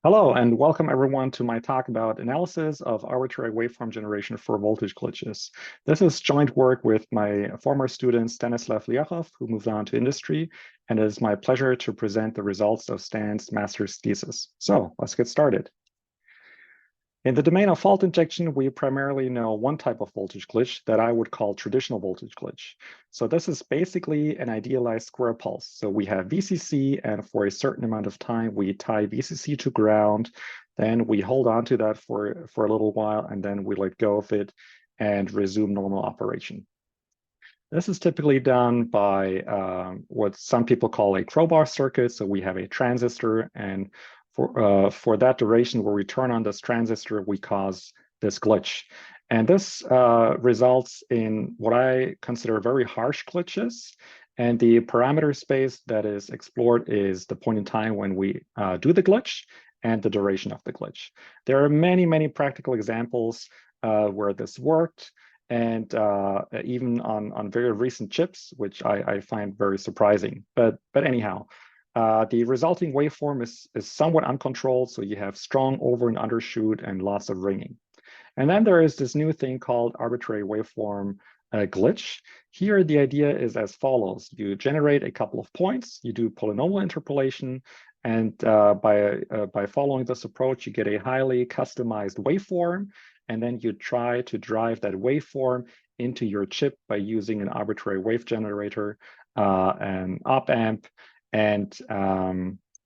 Hello, and welcome everyone to my talk about analysis of arbitrary waveform generation for voltage glitches. This is joint work with my former student Stanislav Liachov, who moved on to industry, and it is my pleasure to present the results of Stan's master's thesis. So let's get started. In the domain of fault injection, we primarily know one type of voltage glitch that I would call traditional voltage glitch. So this is basically an idealized square pulse. So we have VCC, and for a certain amount of time, we tie VCC to ground. Then we hold on to that for a little while, and then we let go of it and resume normal operation. This is typically done by what some people call a crowbar circuit. So we have a transistor, and for that duration where we turn on this transistor, we cause this glitch. And this results in what I consider very harsh glitches. And the parameter space that is explored is the point in time when we do the glitch and the duration of the glitch. There are many, many practical examples where this worked, and even on very recent chips, which I find very surprising. But anyhow, the resulting waveform is somewhat uncontrolled, so you have strong over and undershoot and lots of ringing. And then there is this new thing called arbitrary waveform glitch. Here, the idea is as follows. You generate a couple of points, you do polynomial interpolation, and by following this approach, you get a highly customized waveform, and then you try to drive that waveform into your chip by using an arbitrary wave generator, an op-amp, and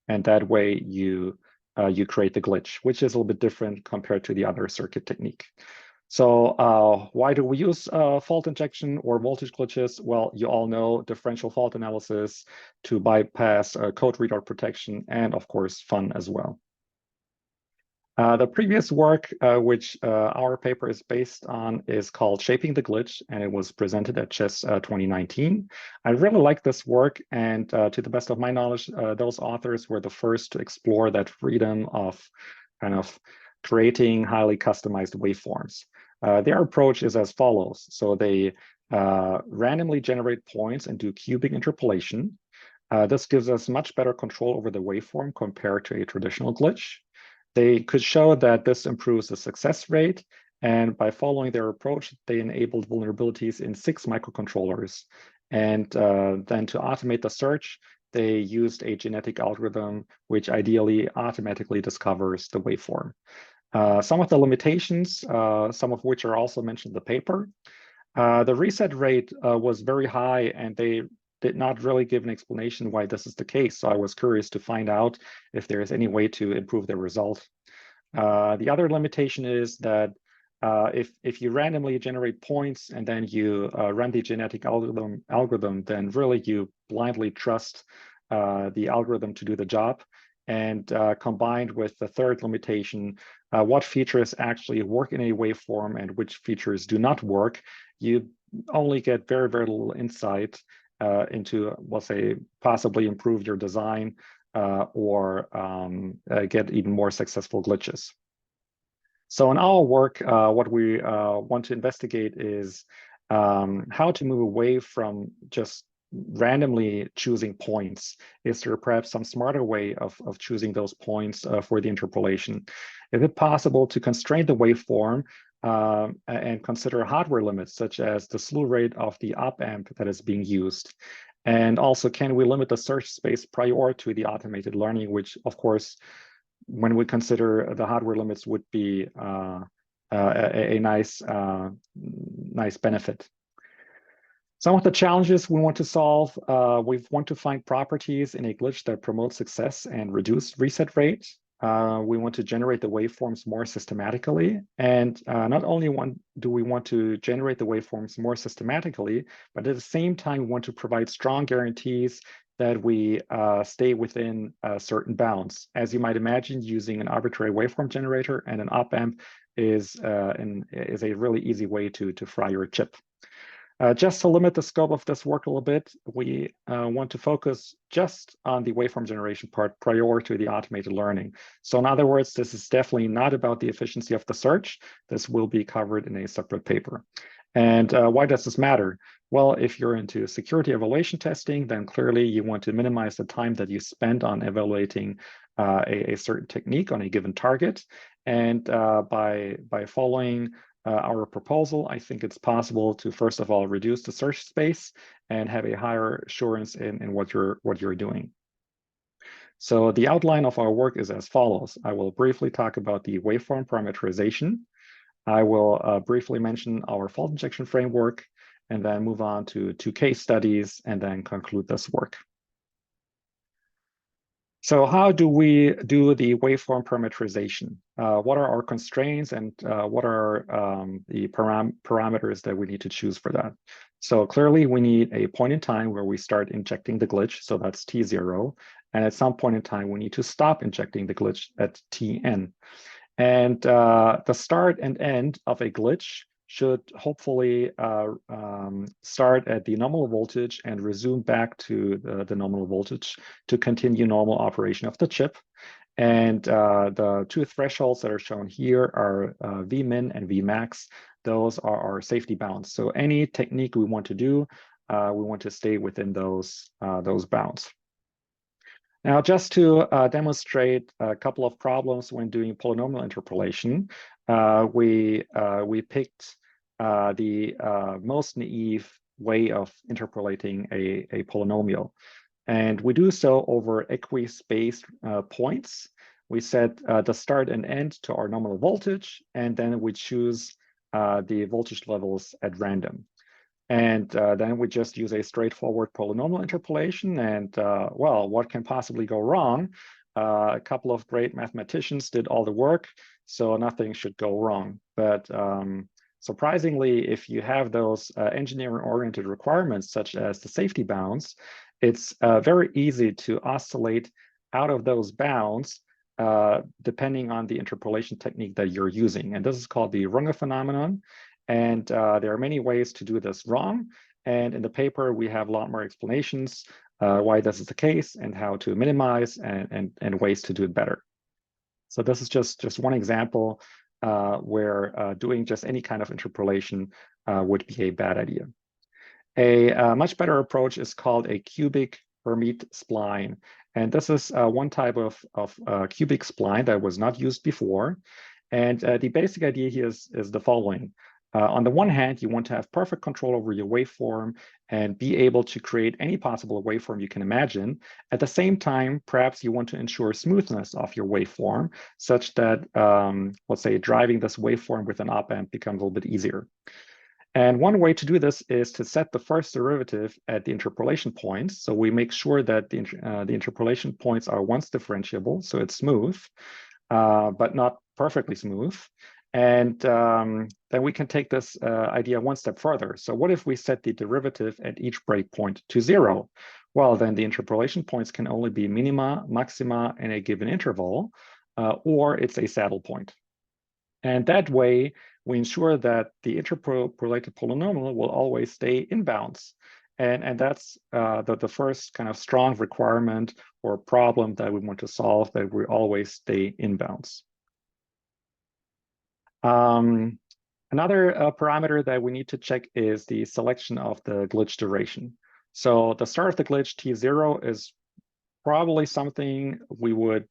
that way you create the glitch, which is a little bit different compared to the other circuit technique. So why do we use fault injection or voltage glitches? Well, you all know differential fault analysis to bypass code readout protection, and of course, fun as well. The previous work, which our paper is based on, is called Shaping the Glitch, and it was presented at CHES 2019. I really like this work, and to the best of my knowledge, those authors were the first to explore that freedom of kind of creating highly customized waveforms. Their approach is as follows. So they randomly generate points and do cubic interpolation. This gives us much better control over the waveform compared to a traditional glitch. They could show that this improves the success rate, and by following their approach, they enabled vulnerabilities in 6 microcontrollers. And then to automate the search, they used a genetic algorithm which ideally automatically discovers the waveform. Some of the limitations, some of which are also mentioned in the paper. The reset rate was very high, and they did not really give an explanation why this is the case. So I was curious to find out if there is any way to improve the result. The other limitation is that if you randomly generate points and then you run the genetic algorithm, then really you blindly trust the algorithm to do the job. And combined with the third limitation, what features actually work in a waveform and which features do not work, you only get very, very little insight into, we'll say, possibly improve your design or get even more successful glitches. So in our work, what we want to investigate is how to move away from just randomly choosing points. Is there perhaps some smarter way of choosing those points for the interpolation? Is it possible to constrain the waveform and consider hardware limits, such as the slew rate of the op-amp that is being used? And also, can we limit the search space prior to the automated learning, which, of course, when we consider the hardware limits, would be a nice benefit. Some of the challenges we want to solve, we want to find properties in a glitch that promote success and reduce reset rate. We want to generate the waveforms more systematically. And not only do we want to generate the waveforms more systematically, but at the same time, we want to provide strong guarantees that we stay within certain bounds. As you might imagine, using an arbitrary waveform generator and an op-amp is a really easy way to fry your chip. Just to limit the scope of this work a little bit, we want to focus just on the waveform generation part prior to the automated learning. So in other words, this is definitely not about the efficiency of the search. This will be covered in a separate paper. And why does this matter? Well, if you're into security evaluation testing, then clearly you want to minimize the time that you spend on evaluating a certain technique on a given target. And by following our proposal, I think it's possible to, first of all, reduce the search space and have a higher assurance in what you're doing. So the outline of our work is as follows. I will briefly talk about the waveform parameterization. I will briefly mention our fault injection framework, and then move on to 2 case studies, and then conclude this work. So how do we do the waveform parameterization? What are our constraints, and what are the parameters that we need to choose for that? So clearly we need a point in time where we start injecting the glitch, so that's T0, and at some point in time we need to stop injecting the glitch at Tn. And the start and end of a glitch should hopefully start at the nominal voltage and resume back to the nominal voltage to continue normal operation of the chip. And the 2 thresholds that are shown here are Vmin and Vmax. Those are our safety bounds. So any technique we want to do, we want to stay within those bounds. Now, just to demonstrate a couple of problems when doing polynomial interpolation, we picked the most naive way of interpolating a polynomial. And we do so over equispaced points. We set the start and end to our nominal voltage, and then we choose the voltage levels at random. And then we just use a straightforward polynomial interpolation. And well, what can possibly go wrong? A couple of great mathematicians did all the work, so nothing should go wrong. But surprisingly, if you have those engineering-oriented requirements, such as the safety bounds, it's very easy to oscillate out of those bounds depending on the interpolation technique that you're using. And this is called the Runge phenomenon. And there are many ways to do this wrong. And in the paper, we have a lot more explanations why this is the case and how to minimize and ways to do it better. So this is just one example where doing just any kind of interpolation would be a bad idea. A much better approach is called a cubic Hermite spline. And this is one type of cubic spline that was not used before. And the basic idea here is the following. On the one hand, you want to have perfect control over your waveform and be able to create any possible waveform you can imagine. At the same time, perhaps you want to ensure smoothness of your waveform such that, let's say, driving this waveform with an op-amp becomes a little bit easier. And one way to do this is to set the first derivative at the interpolation points. So we make sure that the interpolation points are once differentiable, so it's smooth, but not perfectly smooth. And then we can take this idea one step further. So what if we set the derivative at each breakpoint to 0? Well, then the interpolation points can only be minima, maxima in a given interval, or it's a saddle point. And that way, we ensure that the interpolated polynomial will always stay in bounds. And that's the first kind of strong requirement or problem that we want to solve, that we always stay in bounds. Another parameter that we need to check is the selection of the glitch duration. So the start of the glitch, T0, is probably something we would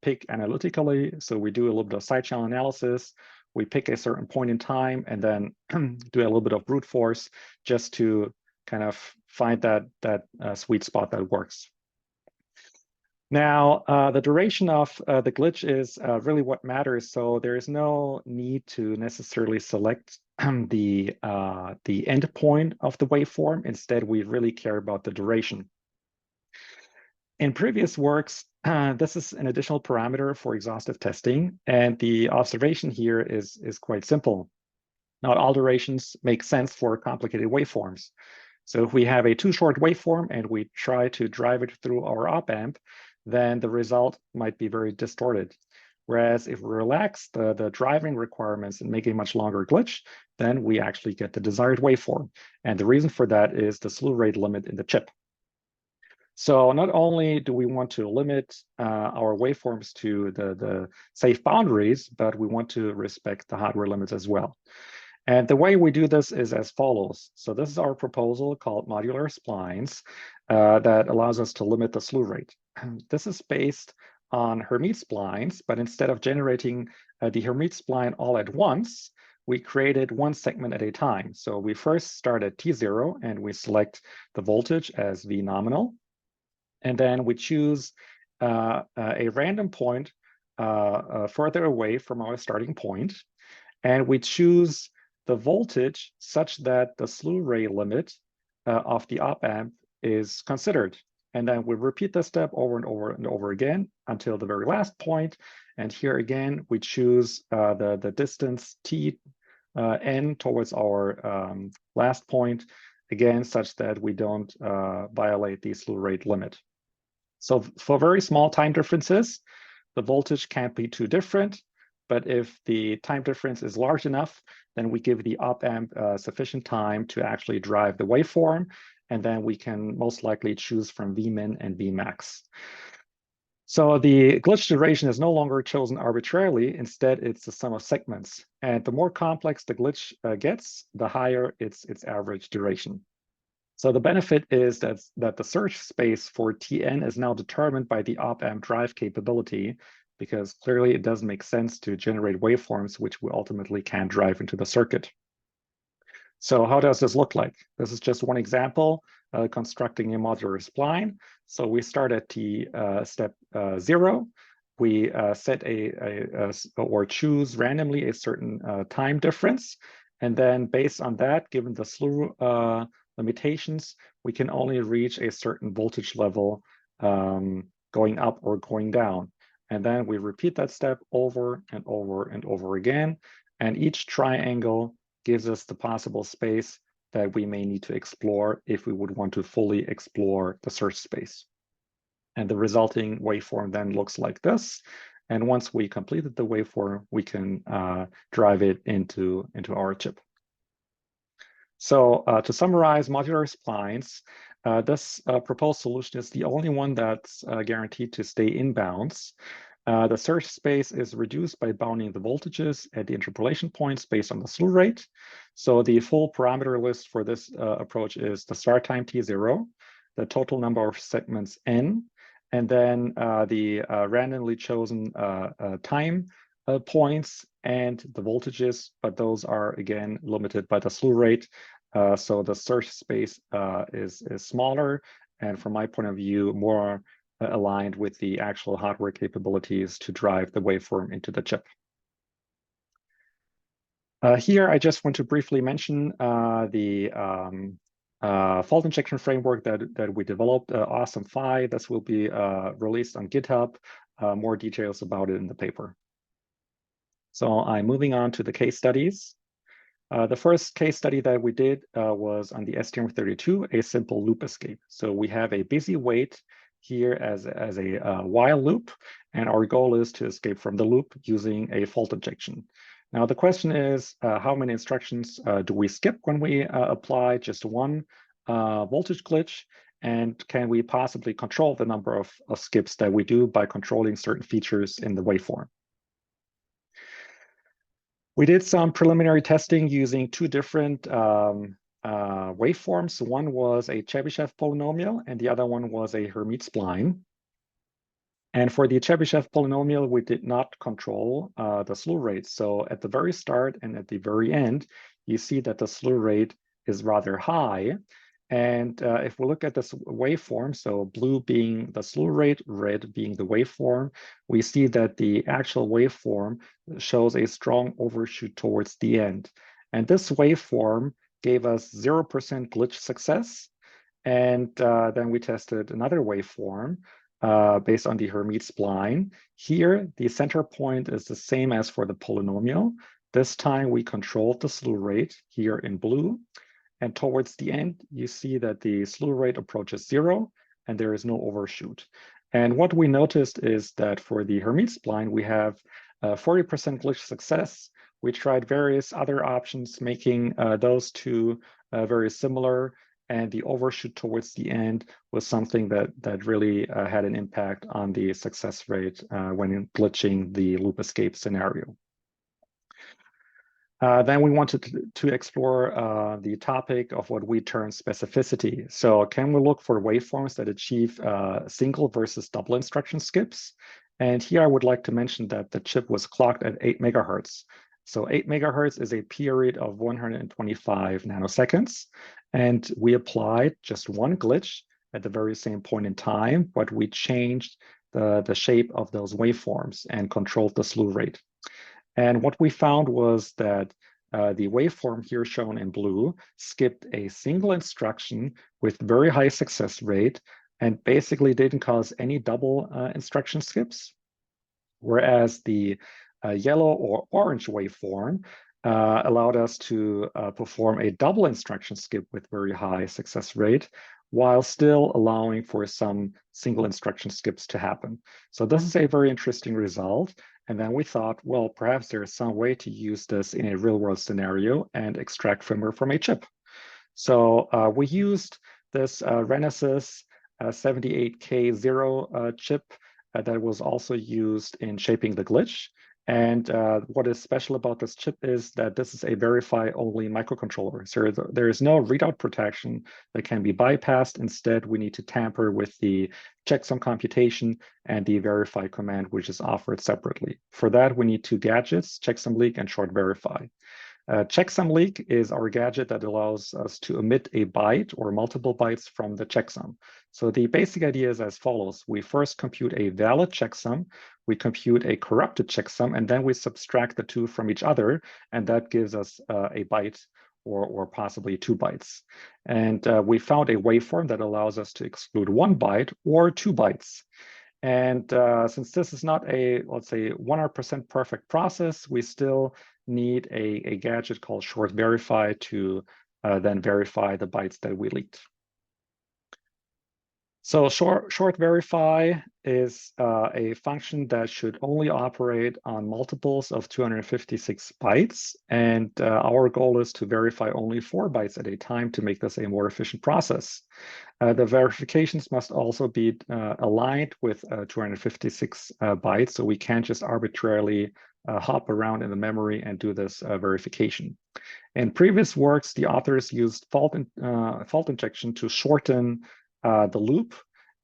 pick analytically. So we do a little bit of side channel analysis. We pick a certain point in time and then do a little bit of brute force just to kind of find that sweet spot that works. Now, the duration of the glitch is really what matters. So there is no need to necessarily select the end point of the waveform. Instead, we really care about the duration. In previous works, this is an additional parameter for exhaustive testing. And the observation here is quite simple. Not all durations make sense for complicated waveforms. So if we have a too short waveform and we try to drive it through our op-amp, then the result might be very distorted. Whereas if we relax the driving requirements and make a much longer glitch, then we actually get the desired waveform. And the reason for that is the slew rate limit in the chip. So not only do we want to limit our waveforms to the safe boundaries, but we want to respect the hardware limits as well. And the way we do this is as follows. So this is our proposal called modular splines that allows us to limit the slew rate. This is based on Hermite splines, but instead of generating the Hermite spline all at once, we created one segment at a time. So we first start at T0 and we select the voltage as V nominal. And then we choose a random point further away from our starting point. And we choose the voltage such that the slew rate limit of the op-amp is considered. And then we repeat this step over and over and over again until the very last point. And here again, we choose the distance t n towards our last point, again, such that we don't violate the slew rate limit. So for very small time differences, the voltage can't be too different. But if the time difference is large enough, then we give the op-amp sufficient time to actually drive the waveform, and then we can most likely choose from Vmin and Vmax. So the glitch duration is no longer chosen arbitrarily. Instead, it's the sum of segments. And the more complex the glitch gets, the higher its average duration. So the benefit is that the search space for Tn is now determined by the op-amp drive capability, because clearly it doesn't make sense to generate waveforms which we ultimately can't drive into the circuit. So how does this look like? This is just one example, constructing a modular spline. So we start at step 0. We set or choose randomly a certain time difference. And then based on that, given the slew limitations, we can only reach a certain voltage level going up or going down. And then we repeat that step over and over and over again. And each triangle gives us the possible space that we may need to explore if we would want to fully explore the search space. And the resulting waveform then looks like this. And once we completed the waveform, we can drive it into our chip. So to summarize modular splines, this proposed solution is the only one that's guaranteed to stay in bounds. The search space is reduced by bounding the voltages at the interpolation points based on the slew rate. So the full parameter list for this approach is the start time T0, the total number of segments N, and then the randomly chosen time points and the voltages, but those are again limited by the slew rate. So the search space is smaller, and from my point of view, more aligned with the actual hardware capabilities to drive the waveform into the chip. Here, I just want to briefly mention the fault injection framework that we developed, Awesome Phi. This will be released on GitHub. More details about it in the paper. So I'm moving on to the case studies. The first case study that we did was on the STM32, a simple loop escape. So we have a busy wait here as a while loop, and our goal is to escape from the loop using a fault injection. Now the question is, how many instructions do we skip when we apply just one voltage glitch? And can we possibly control the number of skips that we do by controlling certain features in the waveform? We did some preliminary testing using two different waveforms. One was a Chebyshev polynomial, and the other one was a Hermite spline. And for the Chebyshev polynomial, we did not control the slew rate. So at the very start and at the very end, you see that the slew rate is rather high. And if we look at this waveform, so blue being the slew rate, red being the waveform, we see that the actual waveform shows a strong overshoot towards the end. And this waveform gave us 0% glitch success. And then we tested another waveform based on the Hermite spline. Here, the center point is the same as for the polynomial. This time we controlled the slew rate here in blue. And towards the end, you see that the slew rate approaches 0 and there is no overshoot. And what we noticed is that for the Hermite spline, we have 40% glitch success. We tried various other options, making those two very similar. And the overshoot towards the end was something that really had an impact on the success rate when glitching the loop escape scenario. Then we wanted to explore the topic of what we term specificity. So can we look for waveforms that achieve single versus double instruction skips? And here I would like to mention that the chip was clocked at 8 megahertz. So 8 megahertz is a period of 125 nanoseconds. And we applied just one glitch at the very same point in time, but we changed the shape of those waveforms and controlled the slew rate. And what we found was that the waveform here shown in blue skipped a single instruction with very high success rate and basically didn't cause any double instruction skips. Whereas the yellow or orange waveform allowed us to perform a double instruction skip with very high success rate, while still allowing for some single instruction skips to happen. So this is a very interesting result. And then we thought, well, perhaps there is some way to use this in a real world scenario and extract firmware from a chip. So we used this Renesas 78K0 chip that was also used in shaping the glitch. And what is special about this chip is that this is a verify-only microcontroller. So there is no readout protection that can be bypassed. Instead, we need to tamper with the checksum computation and the verify command, which is offered separately. For that, we need two gadgets, checksum leak and short verify. Checksum leak is our gadget that allows us to omit a byte or multiple bytes from the checksum. So the basic idea is as follows. We first compute a valid checksum, we compute a corrupted checksum, and then we subtract the two from each other, and that gives us a byte or possibly 2 bytes. And we found a waveform that allows us to exclude 1 byte or 2 bytes. And since this is not a, let's say, 100% perfect process, we still need a gadget called short verify to then verify the bytes that we leaked. So short verify is a function that should only operate on multiples of 256 bytes. And our goal is to verify only 4 bytes at a time to make this a more efficient process. The verifications must also be aligned with 256 bytes, so we can't just arbitrarily hop around in the memory and do this verification. In previous works, the authors used fault injection to shorten the loop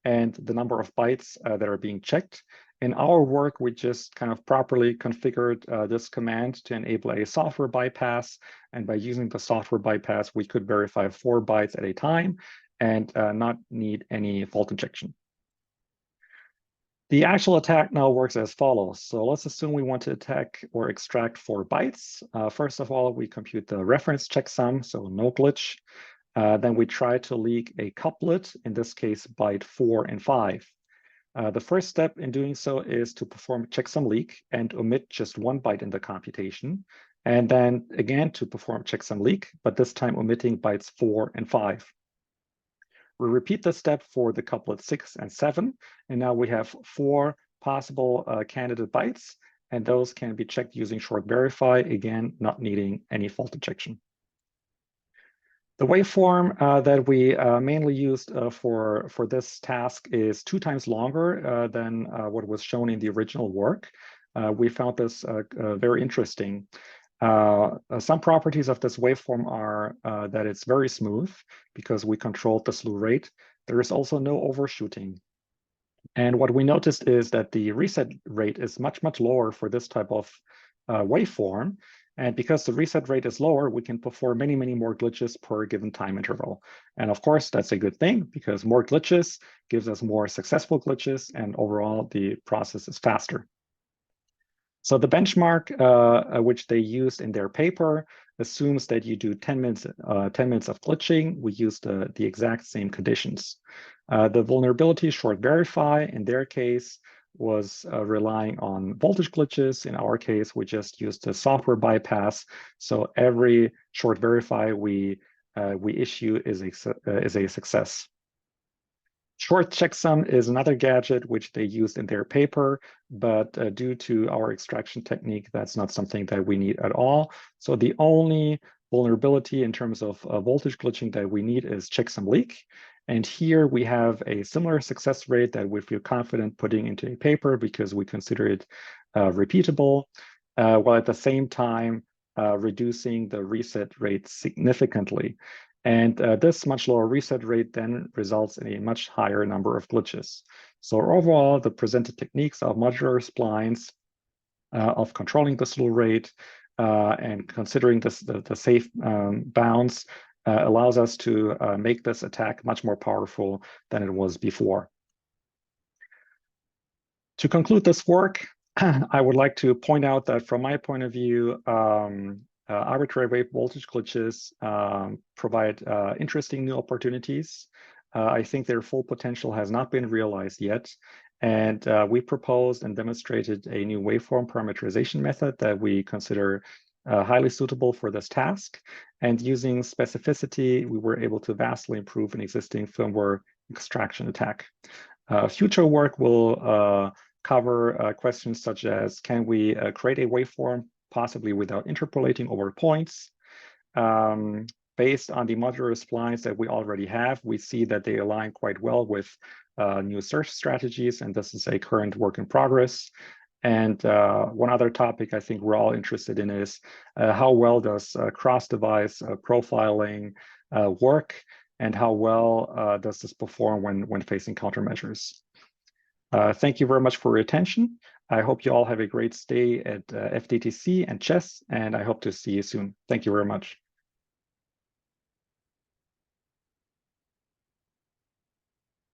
and the number of bytes that are being checked. In our work, we just kind of properly configured this command to enable a software bypass. And by using the software bypass, we could verify 4 bytes at a time and not need any fault injection. The actual attack now works as follows. So let's assume we want to attack or extract 4 bytes. First of all, we compute the reference checksum, so no glitch. Then we try to leak a couplet, in this case, byte 4 and 5. The first step in doing so is to perform checksum leak and omit just 1 byte in the computation. And then again to perform checksum leak, but this time omitting bytes 4 and 5. We repeat this step for the couplet 6 and 7, and now we have 4 possible candidate bytes, and those can be checked using short verify, again, not needing any fault injection. The waveform that we mainly used for this task is 2 times longer than what was shown in the original work. We found this very interesting. Some properties of this waveform are that it's very smooth because we controlled the slew rate. There is also no overshooting. And what we noticed is that the reset rate is much, much lower for this type of waveform. And because the reset rate is lower, we can perform many, many more glitches per given time interval. And of course, that's a good thing because more glitches gives us more successful glitches, and overall, the process is faster. So the benchmark, which they used in their paper, assumes that you do 10 minutes of glitching. We used the exact same conditions. The vulnerability short verify, in their case, was relying on voltage glitches. In our case, we just used a software bypass. So every short verify we issue is a success. Short checksum is another gadget which they used in their paper, but due to our extraction technique, that's not something that we need at all. So the only vulnerability in terms of voltage glitching that we need is checksum leak. And here we have a similar success rate that we feel confident putting into a paper because we consider it repeatable, while at the same time, reducing the reset rate significantly. And this much lower reset rate then results in a much higher number of glitches. So overall, the presented techniques of modular splines, of controlling the slew rate, and considering this, the safe bounds, allows us to make this attack much more powerful than it was before. To conclude this work, I would like to point out that from my point of view, arbitrary wave voltage glitches provide interesting new opportunities. I think their full potential has not been realized yet. And we proposed and demonstrated a new waveform parameterization method that we consider highly suitable for this task. And using specificity, we were able to vastly improve an existing firmware extraction attack. Future work will cover questions such as, can we create a waveform possibly without interpolating over points? Based on the modular splines that we already have, we see that they align quite well with new search strategies, and this is a current work in progress. And one other topic I think we're all interested in is how well does cross-device profiling work, and how well does this perform when facing countermeasures? Thank you very much for your attention. I hope you all have a great stay at FDTC and chess, and I hope to see you soon. Thank you very much.